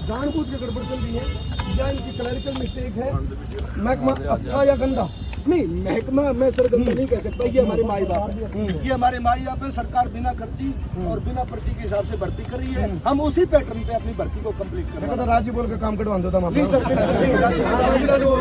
जानबूझ के गड़बड़ चल रही है या इनकी क्लरिकल मिस्टेक है? महकमा अच्छा या गंदा? नहीं, महकमा मैं सर गंदा नहीं कह सकता। ये हमारे माई बाप है, ये हमारे माई बाप है। सरकार बिना खर्ची और बिना पर्ची के हिसाब से भर्ती कर रही है। हम उसी पैटर्न पे अपनी भर्ती को कंप्लीट कर रहे हैं। राज्य बोल के काम करवा दो नहीं सर,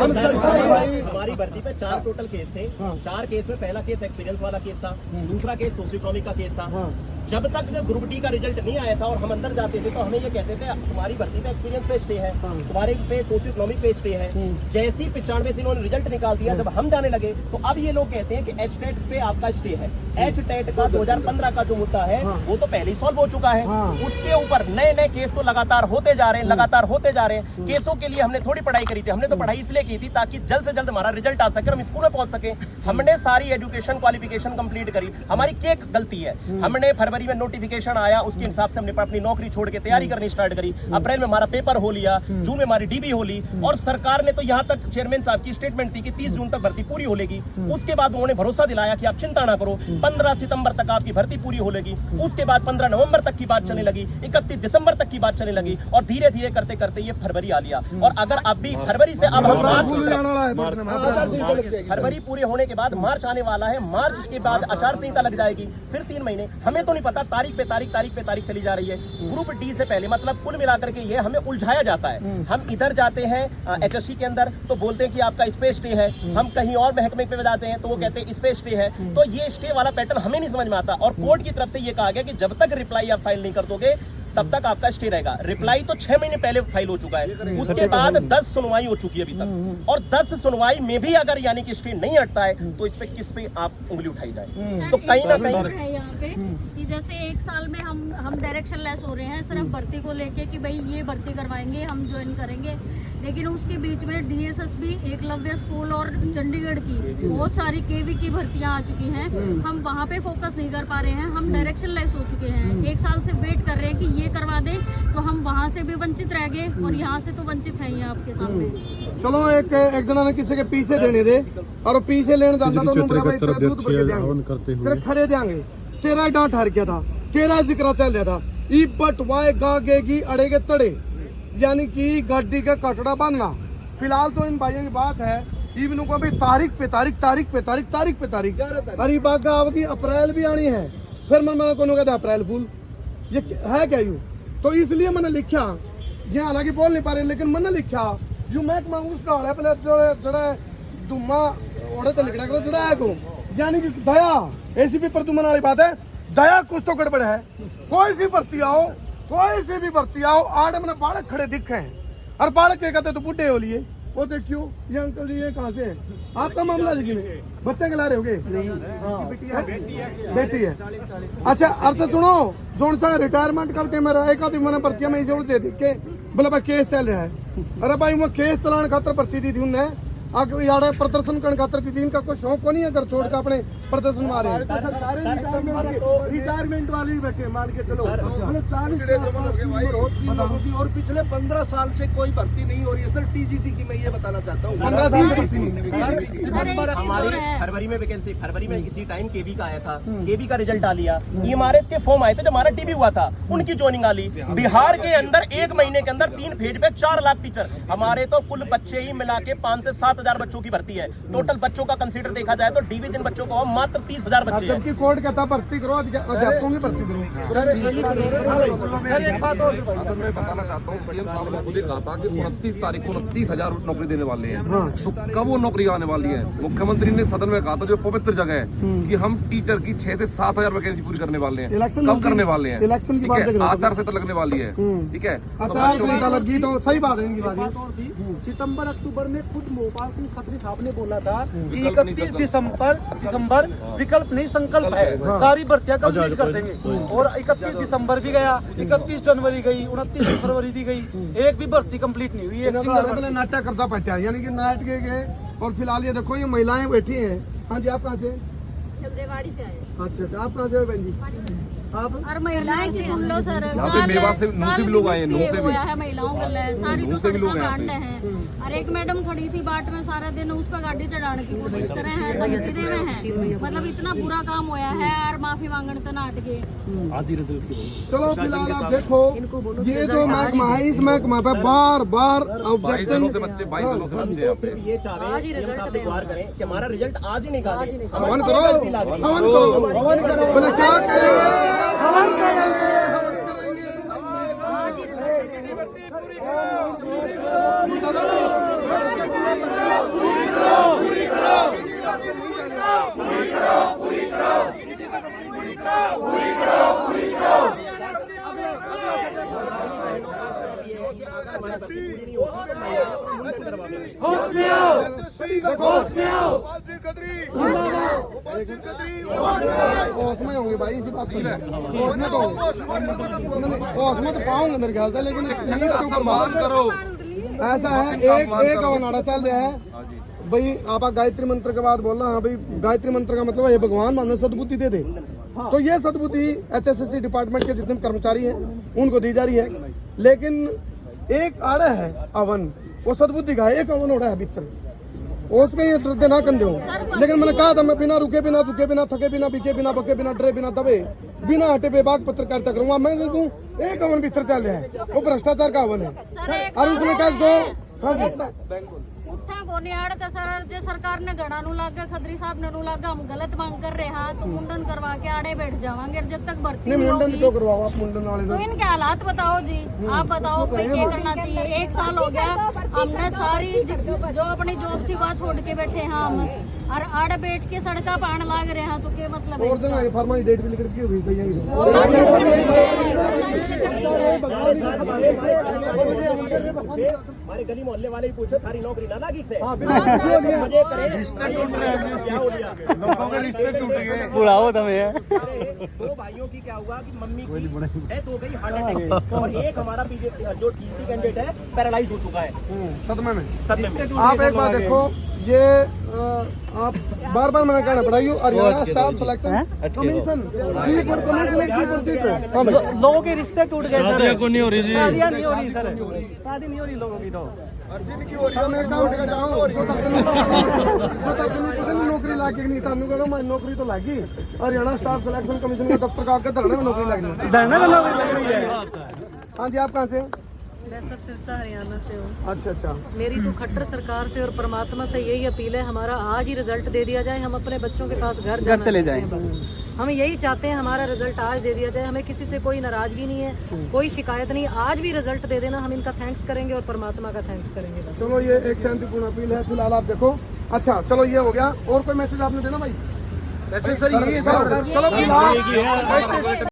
हम सरकार हमारी भर्ती पे 4 टोटल केस थे। 4 केस में पहला केस एक्सपीरियंस वाला केस था, दूसरा केस सोशियोइकोनॉमिक का केस था। जब तक ग्रुप डी का रिजल्ट नहीं आया था और हम अंदर जाते थे तो हमें ये कहते थे तुम्हारी भर्ती पे एक्सपीरियंस पे स्टे है, तुम्हारे पे सोशियोइकोनॉमिक पे स्टे है। जैसे ही 95 से इन्होंने रिजल्ट निकाल दिया, जब हम जाने लगे तो अब ये लोग कहते हैं कि एच टेट पे आपका स्टे है। एच टेट का 2015 का जो मुद्दा है वो तो पहले ही सॉल्व हो चुका है। उसके ऊपर नए नए केस तो लगातार होते जा रहे हैं, लगातार होते जा रहे हैं। केसों के लिए हमने थोड़ी पढ़ाई करी थी, हमने तो पढ़ाई इसलिए की थी ताकि जल्द से जल्द हमारा रिजल्ट आ सके, हम स्कूल में पहुंच सके। हमने सारी एजुकेशन क्वालिफिकेशन कंप्लीट करी। हमारी क्या गलती है? हमने फरवरी में नोटिफिकेशन आया, उसके हिसाब से हमने अपनी नौकरी छोड़ के तैयारी करनी स्टार्ट करी। अप्रैल में हमारा पेपर हो लिया, जून में हमारी डीबी हो ली और सरकार ने तो यहाँ तक चेयरमैन साहब की स्टेटमेंट थी कि 30 जून तक भर्ती पूरी होगी। उसके बाद उन्होंने भरोसा दिलाया कि आप चिंता ना करो, 15 सितंबर तक आपकी भर्ती पूरी होगी। उसके बाद 15 नवंबर तक की बात चलने लगी, 31 दिसंबर तक की बात चलने लगी और धीरे धीरे करते करते ये फरवरी आ लिया। और अगर अब भी फरवरी से अब हम फरवरी पूरे होने के बाद मार्च आने वाला है, मार्च के बाद आचार संहिता लग जाएगी, फिर 3 महीने हमें तो नहीं पता, तारीख पे तारीख चली जा रही है। ग्रुप डी से पहले मतलब कुल मिलाकर के ये हमें उलझाया जाता है। हम इधर जाते हैं एचएससी के अंदर तो बोलते हैं कि आपका स्पेस स्टे है, हम कहीं और महकमे पे जाते हैं तो वो कहते हैं स्पेस स्टे है। तो ये स्टे वाला पैटर्न हमें नहीं समझ में आता और कोर्ट की तरफ से ये कहा गया कि जब तक रिप्लाई आप फाइल नहीं कर दोगे तब तक आपका स्टे रहेगा। रिप्लाई तो 6 महीने पहले फाइल हो चुका है, उसके बाद 10 सुनवाई हो चुकी है अभी तक और 10 सुनवाई में भी अगर यानी कि स्टे नहीं हटता है तो इस पे किस पे आप उंगली उठाई जाए? तो कहीं ना कहीं है यहाँ पे कि जैसे 1 साल में हम डायरेक्शन लेस हो रहे हैं सिर्फ भर्ती को लेके कि भाई ये भर्ती करवाएंगे, हम ज्वाइन करेंगे, लेकिन उसके बीच में डीएसएसबी, एकलव्य स्कूल और चंडीगढ़ की बहुत सारी केवी की भर्तियां आ चुकी हैं। हम वहाँ पे फोकस नहीं कर पा रहे हैं, हम डायरेक्शन लेस हो चुके हैं। 1 साल से वेट कर रहे हैं कि ये करवा दें तो हम वहाँ से भी वंचित रह गए और यहाँ से तो वंचित है ही आपके सामने। चलो एक जना ने किसी के पीछे देने दे और पीछे लेने जाता तो खड़े देंगे। तेरा ही डांट हार गया था, तेरा जिक्र चल रहा था। ई बटवाए गागेगी अड़ेगे तड़े, यानी कि गाड़ी का कटड़ा बांधना। फिलहाल तो इन भाइयों की बात है इवनों को भी तारीख पे तारीख अरे बागा आवगी, अप्रैल भी आनी है। फिर मन को कहता अप्रैल फूल, ये है क्या यू? तो इसलिए मैंने लिखा, ये हालांकि बोल नहीं पा रहे लेकिन मैंने लिखा यू मैं मांगू उसका होड़ा पहले जड़ा दुमा ओढ़े तो लिखना करो जड़ा को, यानी कि दया एसीपी पर तुमने वाली बात है। दया कुछ तो गड़बड़ है। कोई सी भर्ती आओ, कोई सी भी भर्ती आओ, आड़े मैंने बालक खड़े दिखे हैं और बालक के कहते तो बुढ़े हो लिए। वो देखियो ये अंकल जी ये कहाँ से है? आपका मामला लेकिन बच्चे के ला रहे होगे? बेटी है। अच्छा अर्थ सुनो, जोन सा रिटायरमेंट करके मेरा एक आदमी मैंने भर्तियां में से दिख के बोला भाई केस चल रहा है। अरे भाई वो केस चलाने खातर भर्ती दी थी उनने, आगे यार प्रदर्शन करने खातर थी। इनका कोई शौक को नहीं है घर छोड़ के अपने प्रदर्शन मारे। सारे रिटायरमेंट वाले ही बैठे मान के चलो, मतलब 40 उम्र हो चुकी लोगों की और पिछले 15 साल से कोई भर्ती नहीं हो रही है। सर टीजीटी की मैं ये बताना चाहता हूँ 15 साल भर्ती नहीं। हमारी फरवरी में वैकेंसी, फरवरी में इसी टाइम केबी का आया था, केबी का रिजल्ट आ लिया, ईएमआरएस के फॉर्म आए थे जब हमारा टीबी हुआ था, उनकी ज्वाइनिंग आ ली। बिहार के अंदर 1 महीने के अंदर 3 फेज पे 4 लाख टीचर, हमारे तो कुल बच्चे ही मिला के 5 से 7 हजार बच्चों की भर्ती है। टोटल बच्चों का कंसीडर देखा जाए तो डिवीजन बच्चों को मात्र 30,000 बच्चे हैं। जबकि कोर्ट कहता भर्ती करो, अध्यापकों की भर्ती करो। सर एक बात और मैं बताना चाहता हूँ, सीएम साहब ने खुद ही कहा था कि 29 तारीख को 29,000 नौकरी देने वाले हैं। तो कब वो नौकरी आने वाली है? मुख्यमंत्री ने सदन में कहा था जो पवित्र जगह है कि हम टीचर की 6 से 7,000 वैकेंसी पूरी करने वाले हैं। कब करने वाले हैं? इलेक्शन की बात है, आचार संहिता लगने वाली है, ठीक है। आचार संहिता लगी तो सही बात है। इनकी बात और थी सितंबर अक्टूबर में खुद भोपाल सिंह खत्री साहब ने बोला था कि 31 दिसंबर विकल्प नहीं संकल्प है, सारी भर्तियां कंप्लीट कर देंगे। और 31 दिसंबर भी गया, 31 जनवरी गई, 29 फरवरी भी गई, एक भी भर्ती कंप्लीट नहीं हुई। एक सिंगल नाटक करता पट्टा, यानी कि नाटक गए। और फिलहाल ये देखो ये महिलाएं बैठी हैं। हाँ जी, आप कहाँ से? रेवाड़ी से आए। अच्छा, आप कहाँ से हो बहन जी? और महिलाएं की सुन लो सर, यहाँ पे मेवा से नूह से भी लोग आए हैं, नूह से भी हुआ है महिलाओं गले सारी तो नूह से भी लोग सड़कों हैं कांड है। और एक मैडम खड़ी थी बाट में सारा दिन, उस पर गाड़ी चढ़ाने की कोशिश करे हैं, धमकी में है, मतलब इतना बुरा काम होया है और माफी मांगने तो नाट गए। चलो फिलहाल आप देखो, ये जो महकमा है, इस महकमा पे बार बार 22 ऑब्जेक्शन जिलों से बच्चे 22 जिलों से बच्चे यहाँ पे सिर्फ ये चाह रहे हैं सीएम साहब से गुहार करें कि हमारा रिजल्ट आज ही निकालें। हवन करो, हवन करो, बोले क्या करेंगे, हवन करेंगे, हवन करेंगे। उसमें होंगे भाई, इसी बात उसमें तो उसमें तो पाऊंगे मेरे ख्याल से, लेकिन सम्मान करो। ऐसा है, एक अवनाड़ा चल रहा है भाई। आप गायत्री मंत्र के बाद बोलना, हाँ भाई गायत्री मंत्र का मतलब है भगवान मानो सद्बुद्धि दे दे, तो ये सद्बुद्धि HSSC डिपार्टमेंट के जितने कर्मचारी हैं उनको दी जा रही है। लेकिन एक आड़ा है अवन, वो सद्बुद्धि का है, एक अवन हो रहा है भीतर, उसमें ये डरते ना कर दो। लेकिन मैंने कहा था मैं बिना रुके, बिना झुके, बिना थके, बिना बिके, बिना बके, बिना डरे, बिना दबे, बिना हटे बेबाक पत्रकारिता करूंगा। मैं देखूं एक अवन भीतर चल रहा है, वो भ्रष्टाचार का अवन है। और उसमें कह दो उठा को नियाड़ का सर, जो सरकार ने घड़ा नू लागा, खत्री साहब ने नू लागा, हम गलत मांग कर रहे हैं तो मुंडन करवा के आड़े बैठ जावांगे जब तक भर्ती नहीं मुंडन होगी। क्यों करवाओ आप मुंडन वाले तो इनके हालात बताओ जी, आप बताओ भाई क्या करना चाहिए। 1 साल हो गया, हमने सारी जो अपनी जॉब थी वहाँ छोड़ के बैठे हैं हम, और आड़े बैठ के सड़का पान लाग रहे हैं, तो क्या मतलब है? और जगह फरमाई डेट भी लिख रखी होगी तो यही हमारे गली मोहल्ले वाले ही पूछो थारी नौकरी ना लागी से क्या हो गया, लोगों के रिश्ते टूट गए, बुढ़ाओ तुम्हें। 2 भाइयों की क्या हुआ कि मम्मी की डेथ हो गई हार्ट अटैक से, और एक हमारा जो टीपी कैंडिडेट है पैरालाइज हो चुका है सदमे में। सदमे। आप एक बात देखो, ये आप बार बार मैंने कहना पड़ा, you Haryana staff selection commission लोगों के रिश्ते टूट गए, शादियां को नहीं हो रही जी, शादियां नहीं हो रही सर, शादी नहीं हो रही लोगों की। तो नौकरी लागी नहीं था, करो मैं नौकरी तो लागी, हरियाणा स्टाफ सिलेक्शन कमीशन का दफ्तर का आके धरने में नौकरी लगनी। हाँ जी, आप कहाँ से? मैं सर सिरसा हरियाणा से हूँ। अच्छा अच्छा। मेरी तो खट्टर सरकार से और परमात्मा से यही अपील है, हमारा आज ही रिजल्ट दे दिया जाए, हम अपने बच्चों के पास घर चले जाएं बस। हम यही चाहते हैं, हमारा रिजल्ट आज दे दिया जाए, हमें किसी से कोई नाराजगी नहीं है, कोई शिकायत नहीं। आज भी रिजल्ट दे देना, हम इनका थैंक्स करेंगे और परमात्मा का थैंक्स करेंगे बस। चलो, ये एक शांतिपूर्ण अपील है। फिलहाल आप देखो, अच्छा चलो ये हो गया, और कोई मैसेज आपने देना भाई? वैसे सर ये चलो फिलहाल